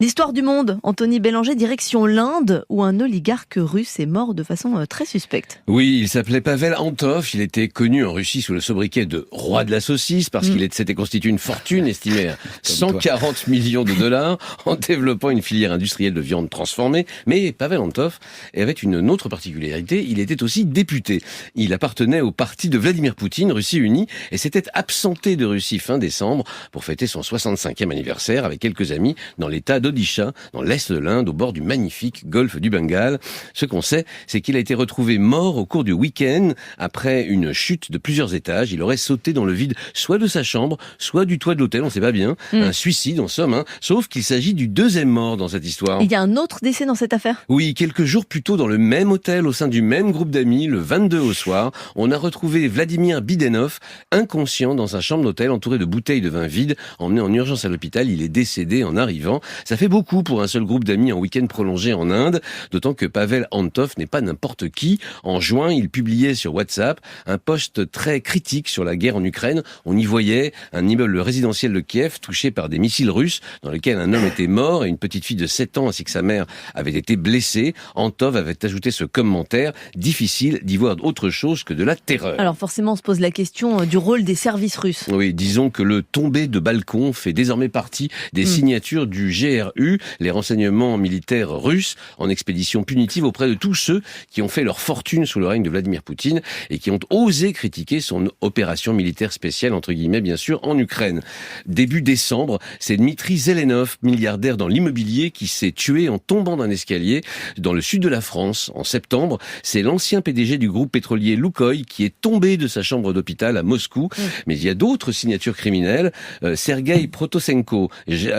L'histoire du monde, Anthony Bélanger, direction l'Inde, où un oligarque russe est mort de façon très suspecte. Oui, il s'appelait Pavel Antov, il était connu en Russie sous le sobriquet de roi de la saucisse, parce qu'il s'était constitué une fortune estimée à 140 millions de dollars en développant une filière industrielle de viande transformée. Mais Pavel Antov avait une autre particularité, il était aussi député. Il appartenait au parti de Vladimir Poutine, Russie Unie, et s'était absenté de Russie fin décembre pour fêter son 65e anniversaire avec quelques amis dans l'état d'Odisha, dans l'est de l'Inde, au bord du magnifique golfe du Bengale. Ce qu'on sait, c'est qu'il a été retrouvé mort au cours du week-end après une chute de plusieurs étages. Il aurait sauté dans le vide, soit de sa chambre, soit du toit de l'hôtel, on ne sait pas bien. Un suicide en somme, sauf qu'il s'agit du deuxième mort dans cette histoire. Il y a un autre décès dans cette affaire ? Oui, quelques jours plus tôt, dans le même hôtel, au sein du même groupe d'amis, le 22 au soir, on a retrouvé Vladimir Bidenov, inconscient dans sa chambre d'hôtel, entouré de bouteilles de vin vides, emmené en urgence à l'hôpital. Il est décédé en arrivant. Ça fait beaucoup pour un seul groupe d'amis en week-end prolongé en Inde, d'autant que Pavel Antov n'est pas n'importe qui. En juin, il publiait sur WhatsApp un post très critique sur la guerre en Ukraine. On y voyait un immeuble résidentiel de Kiev touché par des missiles russes, dans lequel un homme était mort et une petite fille de 7 ans ainsi que sa mère avaient été blessées. Antov avait ajouté ce commentaire: difficile d'y voir autre chose que de la terreur. Alors forcément, on se pose la question du rôle des services russes. Oui, disons que le tombé de balcon fait désormais partie des signatures du GRU, les renseignements militaires russes, en expédition punitive auprès de tous ceux qui ont fait leur fortune sous le règne de Vladimir Poutine et qui ont osé critiquer son opération militaire spéciale, entre guillemets bien sûr, en Ukraine. Début décembre, c'est Dmitri Zelenov, milliardaire dans l'immobilier, qui s'est tué en tombant d'un escalier dans le sud de la France. En septembre, c'est l'ancien PDG du groupe pétrolier Loukoï qui est tombé de sa chambre d'hôpital à Moscou. Mais il y a d'autres signatures criminelles. Sergueï Protosenko,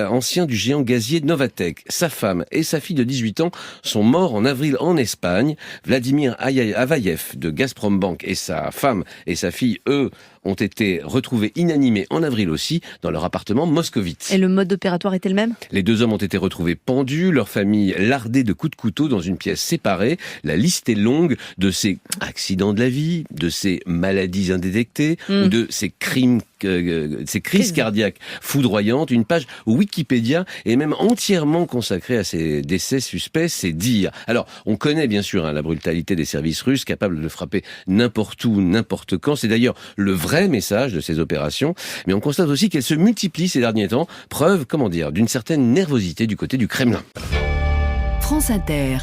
ancien du géant gazier Novatek, sa femme et sa fille de 18 ans sont morts en avril en Espagne. Vladimir Avayev de Gazprombank et sa femme et sa fille, eux, ont été retrouvés inanimés en avril aussi dans leur appartement moscovite. Et le mode opératoire était le même ? Les deux hommes ont été retrouvés pendus, leur famille lardée de coups de couteau dans une pièce séparée. La liste est longue de ces accidents de la vie, de ces maladies indétectées ou de ces crimes, ces crises cardiaques foudroyantes. Une page Wikipédia est même entièrement consacrée à ces décès suspects, c'est dire. Alors, on connaît bien sûr la brutalité des services russes, capables de frapper n'importe où, n'importe quand. C'est d'ailleurs le vrai message de ces opérations, mais on constate aussi qu'elles se multiplient ces derniers temps, preuve, d'une certaine nervosité du côté du Kremlin. France Inter.